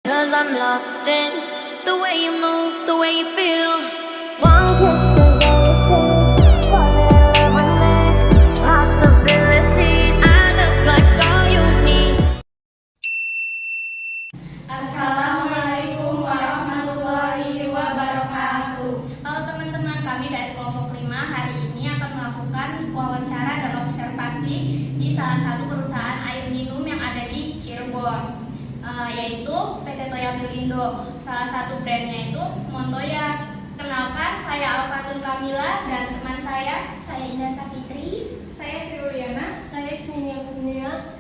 'Cause I'm lost in the way you move, the way you feel. One kiss fall in love with me. Possibilities, I look like all you need. Assalamualaikum warahmatullahi wabarakatuh. Halo teman-teman, kami dari kelompok 5 hari ini akan melakukan wawancara dan observasi di salah satu perusahaan air minum yang ada di Cirebon, yaitu PT Toya Milindo. Salah satu brandnya itu Montoya. Kenalkan, saya Alfatun Kamila dan teman saya Indah Safitri, saya Sri Uliana, saya Isminia Kurnia.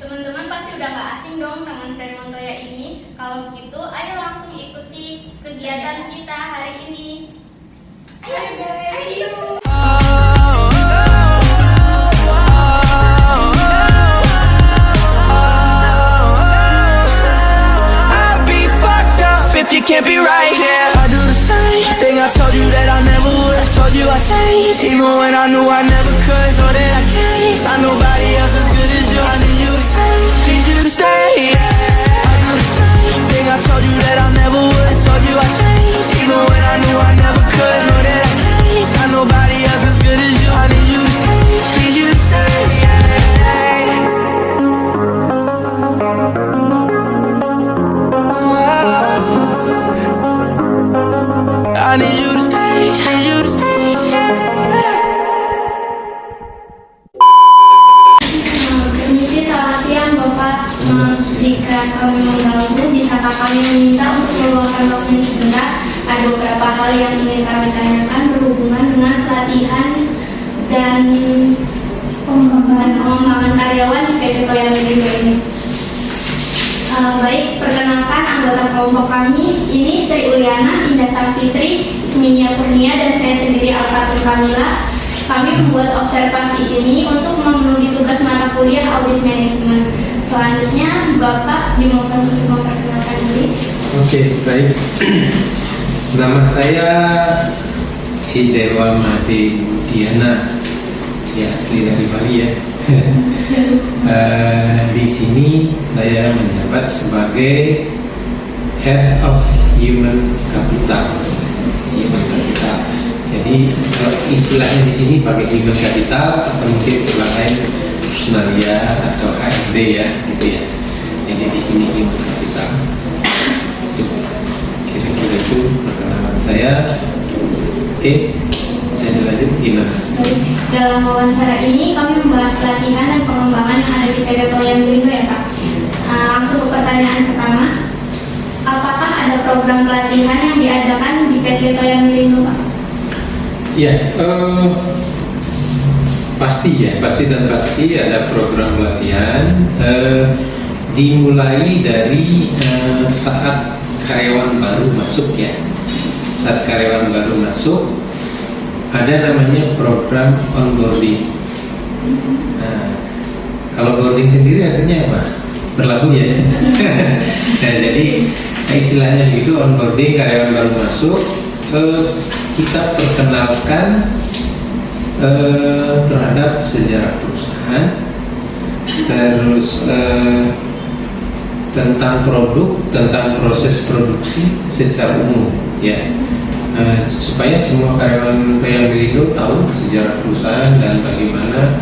Teman-teman pasti udah gak asing dong dengan brand Montoya ini. Kalau gitu, ayo langsung ikuti kegiatan kita hari ini. Ayo guys, ayo. You can't be right here. I do the same thing I told you that I never would. I told you I changed, even when I knew I never could. Know that I can't find nobody else as good as you. I need you to stay, need you to stay. I do the same thing I told you that I never would. I told you I changed, even when I knew I never could. Know that I can't find nobody else as good as you. I need you to stay, need you to stay. I need you to stay, need you to stay. Permisi, selamat siang Bapak. Jika kami mengganggu, bisakah kami meminta untuk meluangkan waktunya sebentar? Ada beberapa hal yang ingin kami tanyakan berhubungan dengan pelatihan dan pengembangan karyawan di PT Toya Milindo ini. Baik, perkenalkan anggota kelompok kami. Ini Sri Uliana, Indah Safitri, Isminia Kurnia, dan saya sendiri Alfatun Kamila. Kami membuat observasi ini untuk memenuhi tugas mata kuliah audit manajemen. Selanjutnya, Bapak dimohon untuk memperkenalkan diri. Oke, baik. Nama saya Hidewa Made Diana, ya asli dari Bali ya. Di sini saya menjabat sebagai Head of Human Capital. Jadi istilahnya di sini pakai Human Capital atau mungkin istilah lain personalia atau HRD ya, gitu ya. Jadi di sini Human Capital. Kira-kira itu perkenalan saya. Oke, saya lanjut gimana? Dalam wawancara ini kami membahas pelatihan dan pengembangan yang ada di PT Toya Milindo ya Pak. Langsung ke pertanyaan pertama. Apakah ada program pelatihan yang diadakan di PT Toya Milindo Pak? Ya, pasti dan pasti ada program pelatihan. Dimulai dari saat karyawan baru masuk ya. Saat karyawan baru masuk, ada namanya program onboarding. Nah, kalau boarding sendiri artinya apa? Berlabuh ya. Nah, jadi istilahnya gitu, onboarding karyawan baru masuk, kita perkenalkan terhadap sejarah perusahaan, terus tentang produk, tentang proses produksi secara umum ya. Supaya semua karyawan Toya Milindo tahu sejarah perusahaan dan bagaimana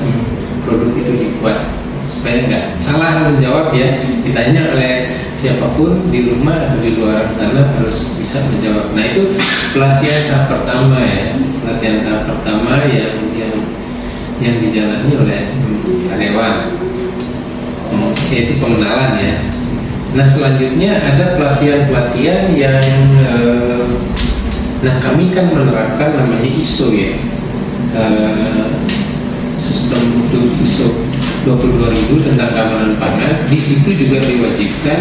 produk itu dibuat, supaya nggak salah menjawab ya, ditanya oleh siapapun di rumah atau di luar sana harus bisa menjawab. Nah, itu pelatihan tahap pertama ya, pelatihan tahap pertama yang dijalani oleh karyawan, yaitu pengenalan ya. Nah, selanjutnya ada pelatihan-pelatihan yang nah, kami kan menerapkan namanya ISO ya, sistem ISO 22000 tentang keamanan pangan. Di situ juga diwajibkan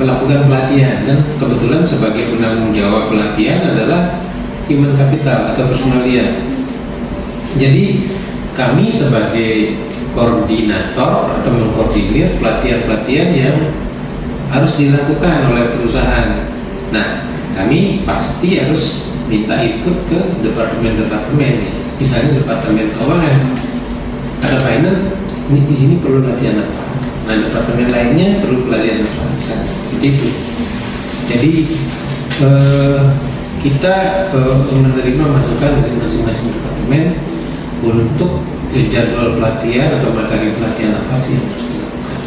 melakukan pelatihan, dan kebetulan sebagai penanggung jawab pelatihan adalah human capital atau personalia. Jadi kami sebagai koordinator atau mengkoordinir pelatihan-pelatihan yang harus dilakukan oleh perusahaan. Nah, kami pasti harus minta ikut ke departemen-departemen, misalnya departemen keuangan, ada finance, ini di sini perlu latihan apa? Nah, departemen lainnya perlu pelatihan apa misalnya seperti itu. Jadi kita menerima masukan dari masing-masing departemen untuk jadwal pelatihan atau materi pelatihan apa sih yang harus dilakukan.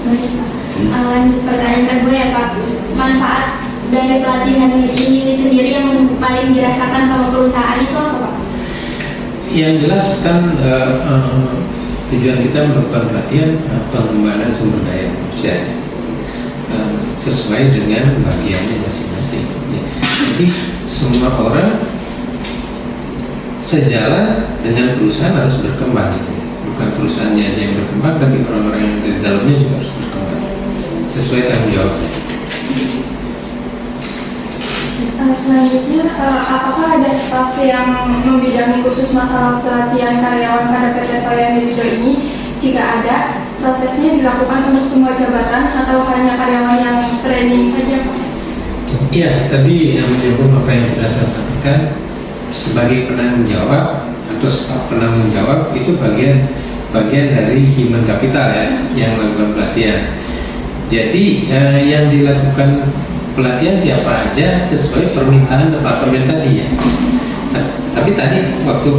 Baik, Pak. Lanjut pertanyaan kedua ya, Pak. Manfaat dari pelatihan ini sendiri yang paling dirasakan sama perusahaan itu apa, Pak? Yang jelas kan tujuan kita melakukan pelatihan pengembangan sumber daya manusia sesuai dengan bagiannya masing-masing. Ya. Jadi semua orang sejalan dengan perusahaan harus berkembang. Bukan perusahaannya aja yang berkembang, tapi orang-orang yang di dalamnya juga harus berkembang sesuai tanggung jawabnya. Selanjutnya, apakah ada staf yang membidangi khusus masalah pelatihan karyawan pada PT Toya Milindo ini? Jika ada, prosesnya dilakukan untuk semua jabatan atau hanya karyawan yang training saja, Pak? Iya, tadi yang menyebut apa yang sudah saya sampaikan sebagai penanggung jawab atau staf penanggung jawab itu bagian dari human capital ya yang melakukan pelatihan. Jadi yang dilakukan pelatihan siapa aja sesuai permintaan departemen tadi ya. Tapi tadi waktu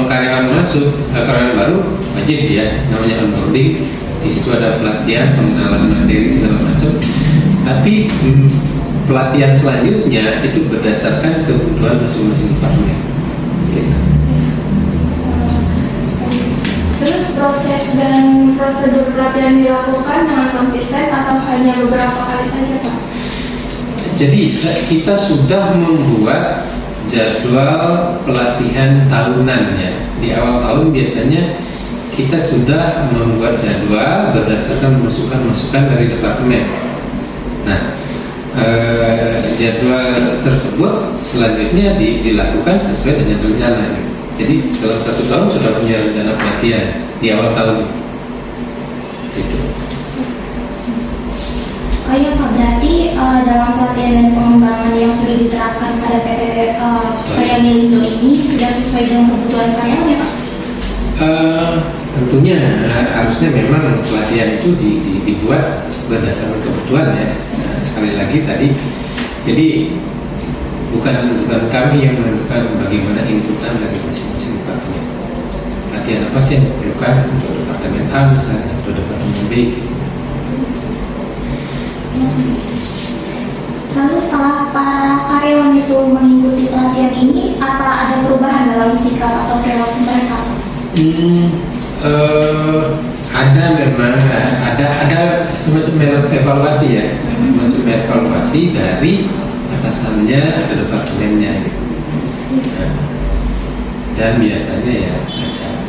karyawan masuk, karyawan baru wajib ya namanya onboarding. Di situ ada pelatihan, pengenalan materi segala macam. Tapi pelatihan selanjutnya itu berdasarkan kebutuhan masing-masing departemen. Gitu. Terus proses dan prosedur pelatihan dilakukan dengan konsisten atau hanya beberapa kali saja, Pak? Jadi kita sudah membuat jadwal pelatihan tahunan ya. Di awal tahun biasanya kita sudah membuat jadwal berdasarkan masukan-masukan dari departemen. Nah, jadwal tersebut selanjutnya dilakukan sesuai dengan rencana. Jadi dalam 1 tahun sudah punya rencana pelatihan di awal tahun. Gitu. Oh iya, Pak, berarti dalam pelatihan dan pengembangan yang sudah diterapkan pada PT Toya Milindo ini sudah sesuai dengan kebutuhan karyawan ya, Pak? Tentunya harusnya memang pelatihan itu dibuat berdasarkan kebutuhan ya. Nah, sekali lagi tadi, jadi bukan kami yang menentukan bagaimana inputan dari masing-masing departemen. Pelatihan apa sih yang diperlukan untuk departemen A misalnya, untuk departemen B. Lalu setelah para karyawan itu mengikuti pelatihan ini, apa ada perubahan dalam sikap atau perilaku mereka? Ada memang ada semacam evaluasi ya, semacam evaluasi dari atasannya atau departemennya. Nah, dan biasanya ya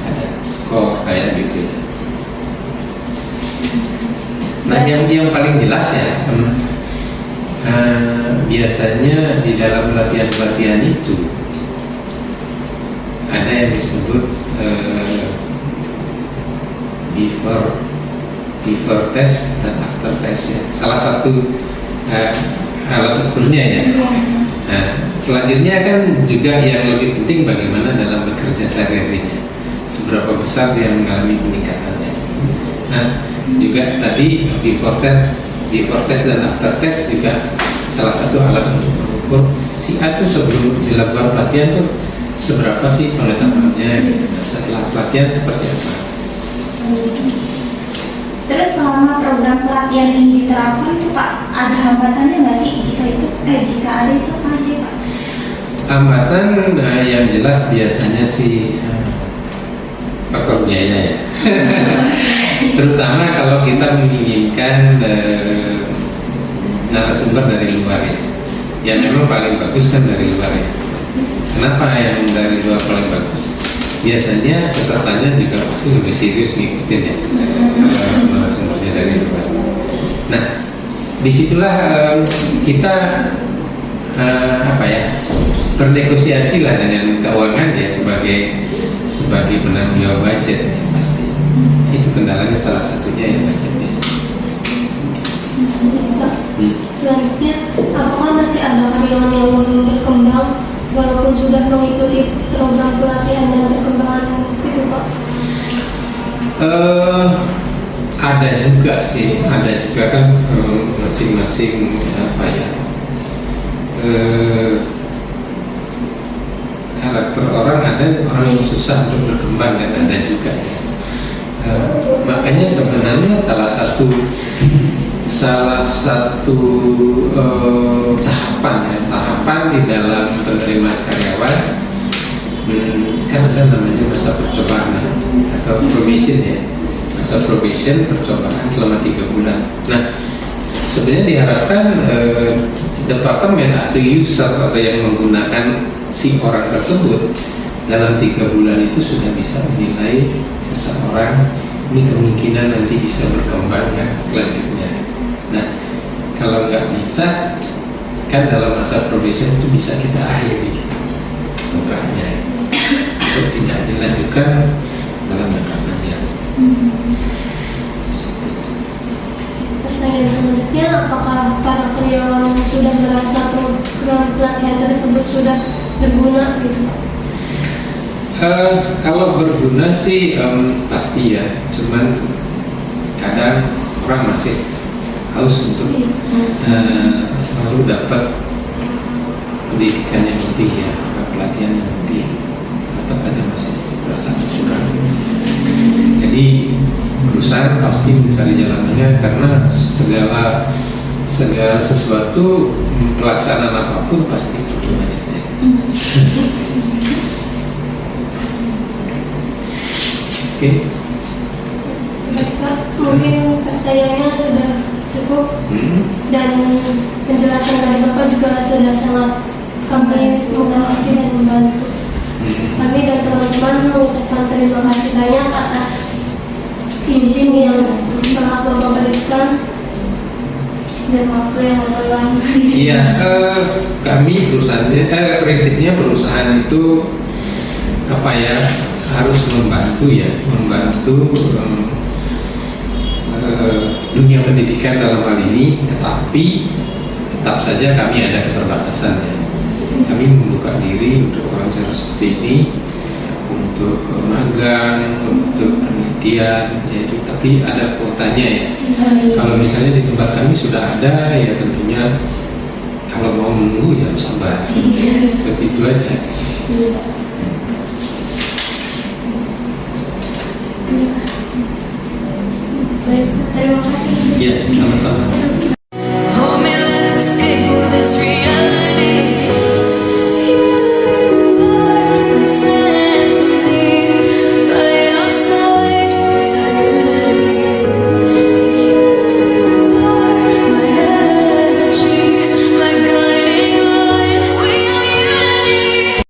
ada skor kayak gitu ya. Nah, yang paling jelas ya, biasanya di dalam pelatihan itu ada yang disebut before test dan after test ya. Salah satu alat ukurnya ya. Nah, selanjutnya kan juga yang lebih penting bagaimana dalam bekerja sehari-harinya, seberapa besar dia mengalami peningkatannya. Nah, juga tadi before test dan after test juga salah satu alat untuk mengukur si A itu sebelum dilakukan pelatihan tuh seberapa sih pengetahuannya gitu. Nah, setelah pelatihan seperti apa. Terus selama program pelatihan ini diterapkan itu, Pak, ada hambatannya nggak sih? Jika ada itu apa aja, Pak? Hambatan yang jelas biasanya sih faktor biaya ya. Terutama kalau kita menginginkan narasumber dari luar ya. Ya memang paling bagus kan dari luar ya. Kenapa yang dari luar paling bagus? Biasanya pesertanya juga pasti lebih serius ngikutin ya narasumbernya dari luar. Nah, disitulah kita bernegosiasi lah dengan keuangan ya sebagai penanggung jawab budget ya, pasti. Itu kendalanya salah satunya ya budget biasanya. Selanjutnya, apakah masih ada karyawan yang belum berkembang walaupun sudah mengikuti program pelatihan dan perkembangan itu, Pak? ada juga sih, ada juga kan masing-masing apa ya, karakter orang, ada orang yang susah untuk berkembang kan ada juga ya. Makanya sebenarnya salah satu tahapan di dalam penerimaan karyawan kan ada namanya masa percobaan atau probation ya, masa probation percobaan selama 3 bulan. Nah, sebenarnya diharapkan departemen atau user atau yang menggunakan si orang tersebut dalam 3 bulan itu sudah bisa menilai seseorang ini kemungkinan nanti bisa berkembang kan selanjutnya. Nah, kalau nggak bisa kan dalam masa probation itu bisa kita akhiri programnya untuk tidak dilanjutkan dalam jangka panjang. Pertanyaan selanjutnya, apakah para karyawan yang sudah merasa program pelatihan tersebut sudah berguna gitu? Kalau berguna sih pasti ya, cuman kadang orang masih haus untuk selalu dapat pendidikan yang lebih ya, pelatihan yang lebih, tetap aja masih merasa kurang. Jadi perusahaan pasti mencari jalannya karena segala sesuatu pelaksanaan apapun pasti butuh budgetnya. Oke. Baik, Pak, mungkin pertanyaannya sudah cukup dan penjelasan dari Bapak juga sudah sangat kami mengerti dan membantu. Kami dan teman-teman mengucapkan terima kasih banyak atas izin yang telah Bapak berikan dan waktu yang meluangkan. Iya, kami perusahaannya, prinsipnya perusahaan itu apa ya, harus membantu dunia pendidikan dalam hal ini, tetapi tetap saja kami ada keterbatasan ya. Kami membuka diri untuk wawancara seperti ini, untuk magang, untuk penelitian, yaitu tapi ada kuotanya ya. Kalau misalnya di tempat kami sudah ada, ya tentunya kalau mau menunggu ya harus sabar. Seperti itu aja. Baik, terima kasih. Ya, sama-sama.